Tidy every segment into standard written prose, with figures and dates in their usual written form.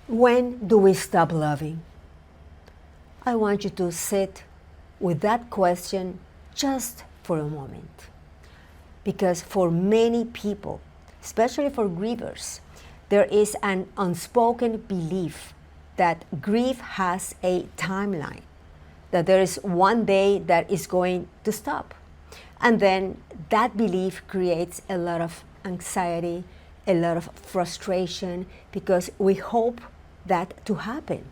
When do we stop loving? I want you to sit with that question just for a moment. Because for many people, especially for grievers, there is an unspoken belief that grief has a timeline, that there is one day that is going to stop. And then that belief creates a lot of anxiety, a lot of frustration, because we hope that to happen.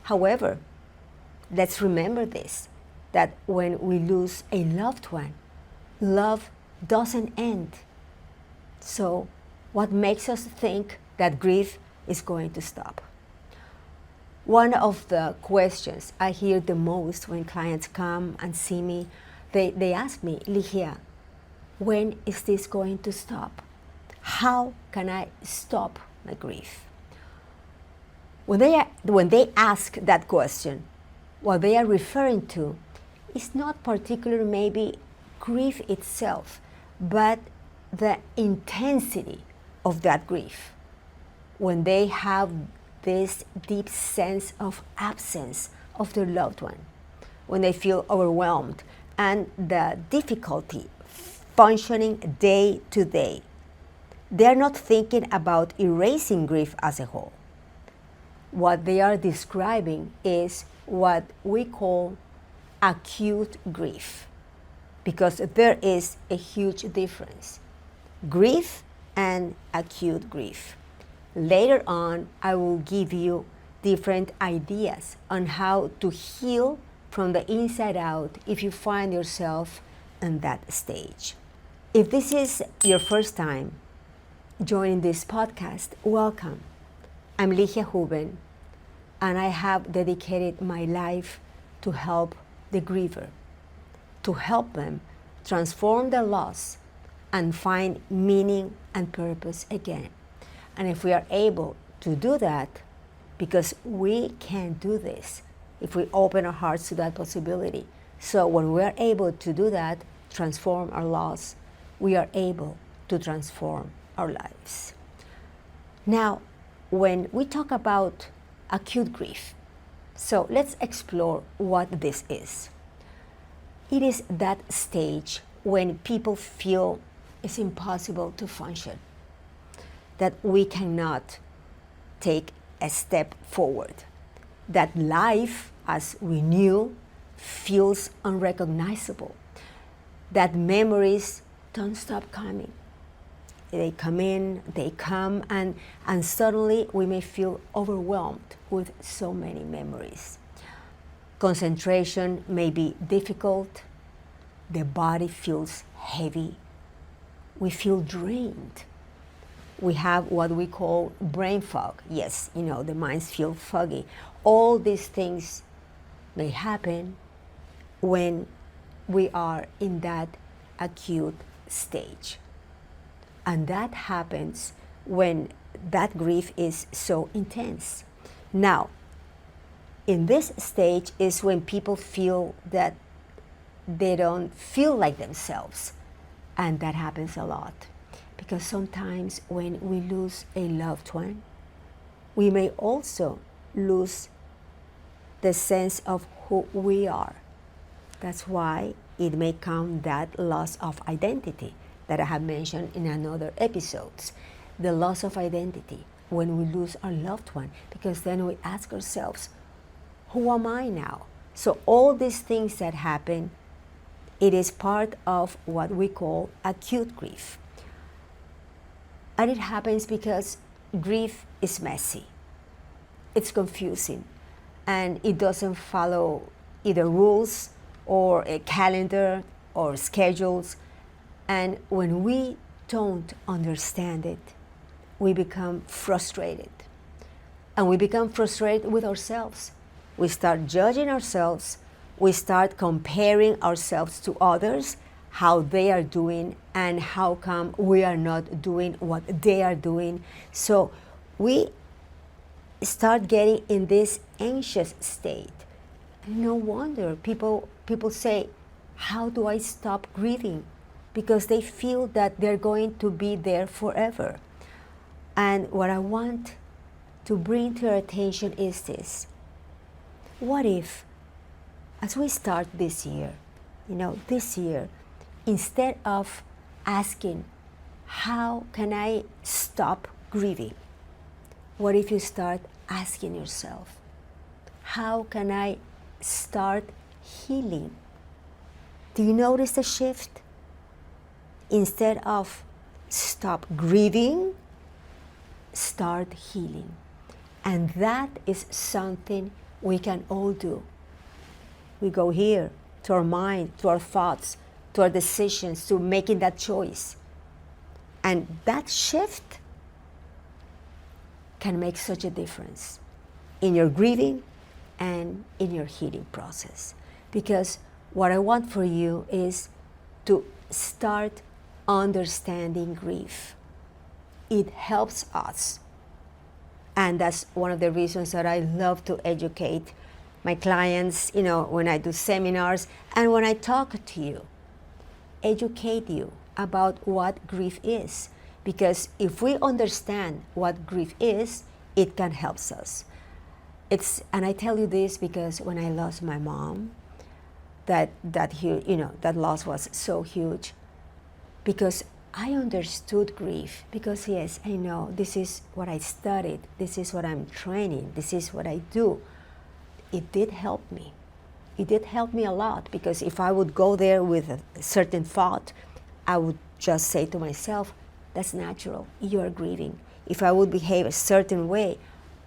However, let's remember this, that when we lose a loved one, love doesn't end. So what makes us think that grief is going to stop? One of the questions I hear the most when clients come and see me, they ask me, Ligia, when is this going to stop? How can I stop my grief? When they ask that question, what they are referring to is not particularly maybe grief itself, but the intensity of that grief. When they have this deep sense of absence of their loved one, when they feel overwhelmed and the difficulty functioning day to day, they're not thinking about erasing grief as a whole. What they are describing is what we call acute grief, because there is a huge difference. Grief and acute grief. Later on, I will give you different ideas on how to heal from the inside out if you find yourself in that stage. If this is your first time joining this podcast, welcome. I'm Ligia Houben, and I have dedicated my life to help the griever, to help them transform their loss and find meaning and purpose again. And if we are able to do that, because we can do this, if we open our hearts to that possibility. So when we are able to do that, transform our loss, we are able to transform our lives. Now, when we talk about acute grief, so let's explore what this is. It is that stage when people feel it's impossible to function, that we cannot take a step forward, that life as we knew feels unrecognizable, that memories don't stop coming. They come in, they come, and suddenly we may feel overwhelmed with so many memories. Concentration may be difficult, the body feels heavy, we feel drained. We have what we call brain fog. Yes, the minds feel foggy. All these things may happen when we are in that acute stage. And that happens when that grief is so intense. Now, in this stage is when people feel that they don't feel like themselves. And that happens a lot. Because sometimes when we lose a loved one, we may also lose the sense of who we are. That's why it may come that loss of identity that I have mentioned in another episodes. The loss of identity when we lose our loved one, because then we ask ourselves, who am I now? So all these things that happen, it is part of what we call acute grief. And it happens because grief is messy. It's confusing, and it doesn't follow either rules or a calendar or schedules. And when we don't understand it, we become frustrated. And we become frustrated with ourselves. We start judging ourselves. We start comparing ourselves to others, how they are doing, and how come we are not doing what they are doing. So we start getting in this anxious state. No wonder people say, how do I stop grieving? Because they feel that they're going to be there forever. And what I want to bring to your attention is this. What if, as we start this year, instead of asking, how can I stop grieving? What if you start asking yourself, how can I start healing? Do you notice the shift? Instead of stop grieving, start healing. And that is something we can all do. We go here to our mind, to our thoughts, to our decisions, to making that choice. And that shift can make such a difference in your grieving and in your healing process. Because what I want for you is to start understanding grief. It helps us. And that's one of the reasons that I love to educate my clients, when I do seminars and when I talk to you. Educate you about what grief is. Because if we understand what grief is, it can help us. And I tell you this because when I lost my mom, that loss was so huge. Because I understood grief. Because yes, I know this is what I studied. This is what I'm training. This is what I do. It did help me. It did help me a lot, because if I would go there with a certain thought, I would just say to myself, that's natural, you are grieving. If I would behave a certain way,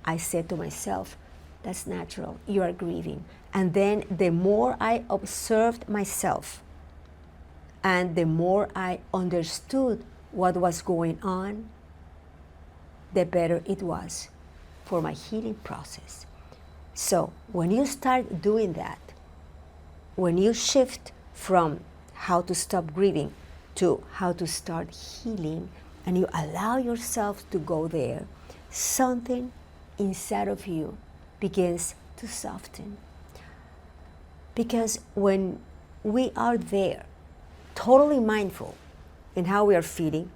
I said to myself, that's natural, you are grieving. And then the more I observed myself, and the more I understood what was going on, the better it was for my healing process. So when you start doing that, when you shift from how to stop grieving to how to start healing, and you allow yourself to go there, something inside of you begins to soften. Because when we are there, totally mindful in how we are feeling,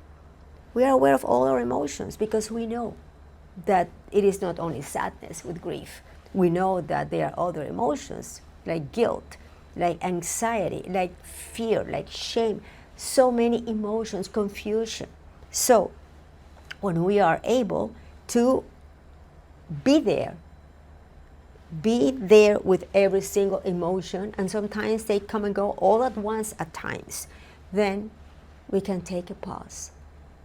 we are aware of all our emotions, because we know that it is not only sadness with grief. We know that there are other emotions like guilt, like anxiety, like fear, like shame, so many emotions, confusion. So when we are able to be there with every single emotion, and sometimes they come and go all at once at times, then we can take a pause,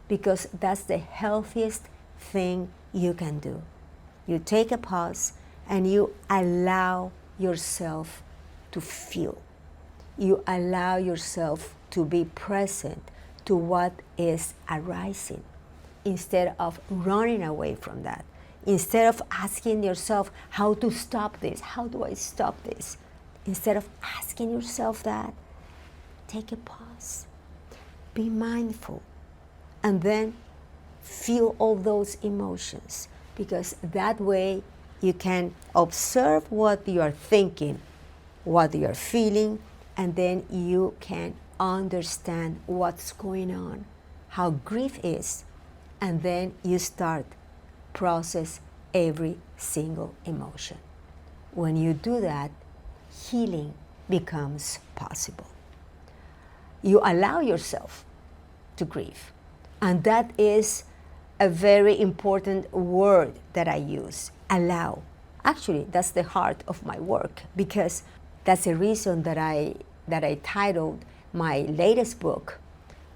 because that's the healthiest thing you can do. You take a pause and you allow yourself to feel. You allow yourself to be present to what is arising, instead of running away from that. Instead of asking yourself how to stop this, how do I stop this? Instead of asking yourself that, take a pause. Be mindful. And then feel all those emotions, because that way you can observe what you are thinking, what you are feeling, and then you can understand what's going on, how grief is, and then you start process every single emotion. When you do that, healing becomes possible. You allow yourself to grieve, and that is a very important word that I use, allow. Actually, that's the heart of my work, because that's the reason that I titled my latest book,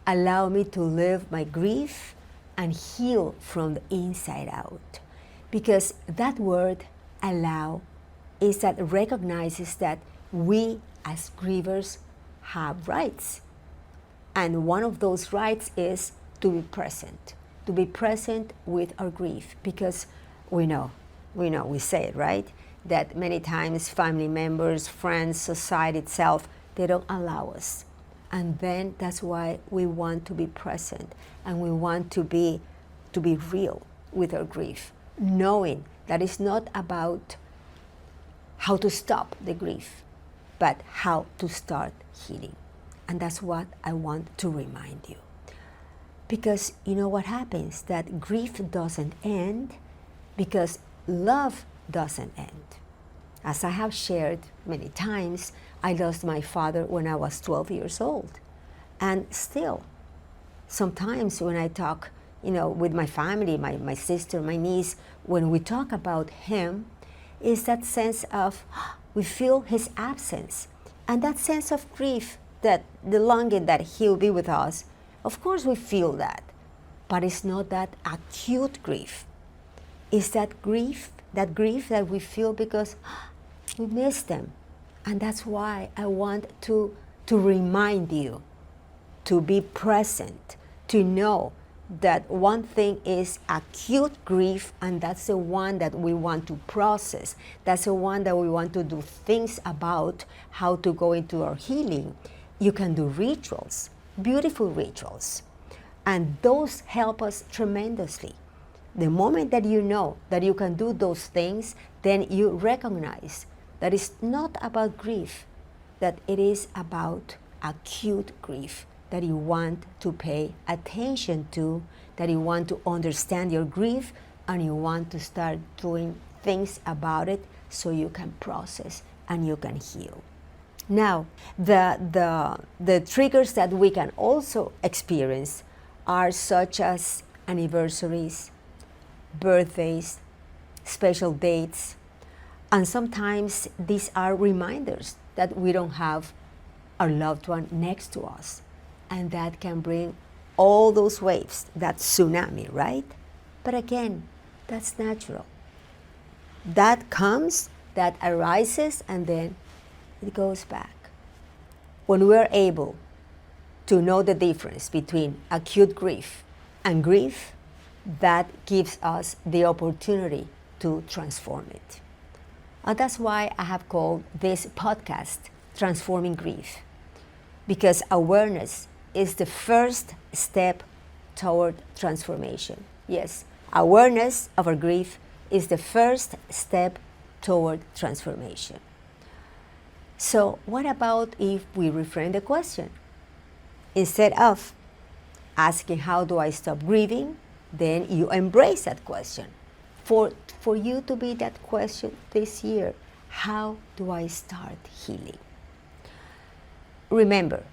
Allow Me to Live My Grief and Heal from the Inside Out. Because that word, allow, is that recognizes that we as grievers have rights. And one of those rights is to be present with our grief. Because we say it, right? That many times family members, friends, society itself, they don't allow us. And then that's why we want to be present, and we want to be real with our grief, knowing that it's not about how to stop the grief, but how to start healing. And that's what I want to remind you. Because you know what happens? That grief doesn't end because love doesn't end. As I have shared many times, I lost my father when I was 12 years old. And still, sometimes when I talk, with my family, my sister, my niece, when we talk about him, is that sense of, we feel his absence. And that sense of grief, that the longing that he'll be with us, of course we feel that. But it's not that acute grief. It's that grief that we feel because we miss them. And that's why I want to remind you to be present, to know that one thing is acute grief, and that's the one that we want to process. That's the one that we want to do things about, how to go into our healing. You can do rituals, beautiful rituals, and those help us tremendously. The moment that you know that you can do those things, then you recognize that it's not about grief, that it is about acute grief, that you want to pay attention to, that you want to understand your grief, and you want to start doing things about it so you can process and you can heal. Now, the triggers that we can also experience are such as anniversaries, birthdays, special dates, and sometimes these are reminders that we don't have our loved one next to us. And that can bring all those waves, that tsunami, right? But again, that's natural. That comes, that arises, and then it goes back. When we're able to know the difference between acute grief and grief, that gives us the opportunity to transform it. And that's why I have called this podcast Transforming Grief, because awareness is the first step toward transformation. Yes, awareness of our grief is the first step toward transformation. So what about if we reframe the question? Instead of asking, how do I stop grieving? Then you embrace that question. For you to be that question this year, how do I start healing? Remember,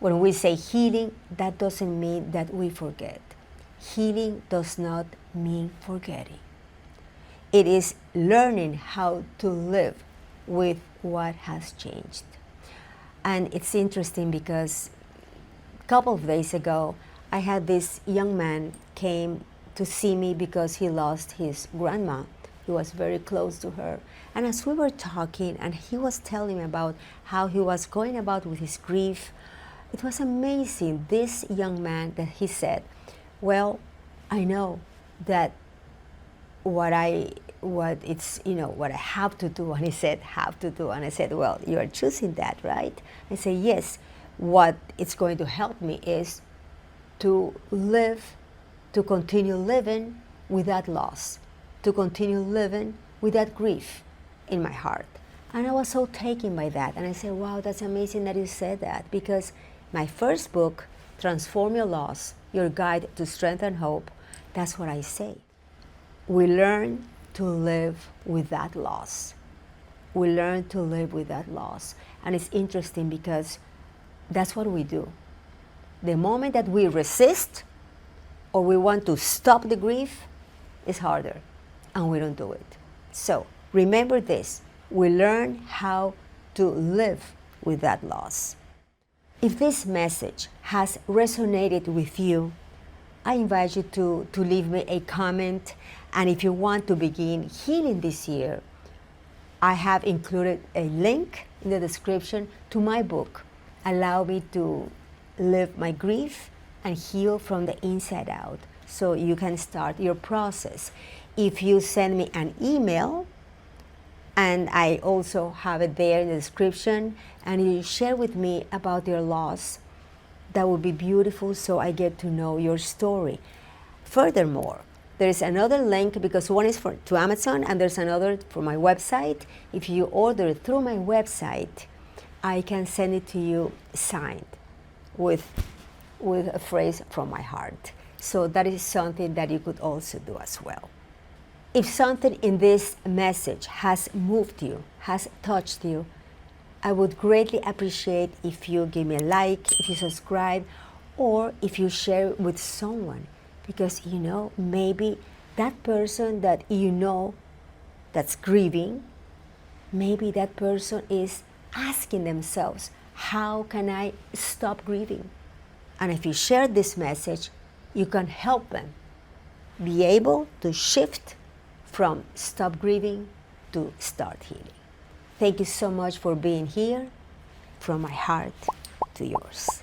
when we say healing, that doesn't mean that we forget. Healing does not mean forgetting. It is learning how to live with what has changed. And it's interesting because a couple of days ago, I had this young man came to see me because he lost his grandma. He was very close to her. And as we were talking, and he was telling me about how he was going about with his grief, it was amazing. This young man, that he said, well, I know that what I have to do. And he said, have to do. And I said, well, you are choosing that, right? I said, yes, what it's going to help me is to live, to continue living with that loss, to continue living with that grief in my heart. And I was so taken by that. And I said, wow, that's amazing that you said that, because my first book, Transform Your Loss, Your Guide to Strength and Hope, that's what I say. We learn to live with that loss. We learn to live with that loss. And it's interesting because that's what we do. The moment that we resist or we want to stop the grief, it's harder, and we don't do it. So remember this, we learn how to live with that loss. If this message has resonated with you, I invite you to leave me a comment. And if you want to begin healing this year, I have included a link in the description to my book, Allow Me to Live My Grief and Heal from the Inside Out, so you can start your process. If you send me an email, and I also have it there in the description, and you share with me about your loss, that would be beautiful, so I get to know your story. Furthermore, there is another link, because one is to Amazon and there's another for my website. If you order through my website, I can send it to you signed with a phrase from my heart. So that is something that you could also do as well. If something in this message has moved you, has touched you, I would greatly appreciate if you give me a like, if you subscribe, or if you share it with someone. Because, you know, maybe that person that you know that's grieving, maybe that person is asking themselves, how can I stop grieving? And if you share this message, you can help them be able to shift from stop grieving to start healing. Thank you so much for being here. From my heart to yours.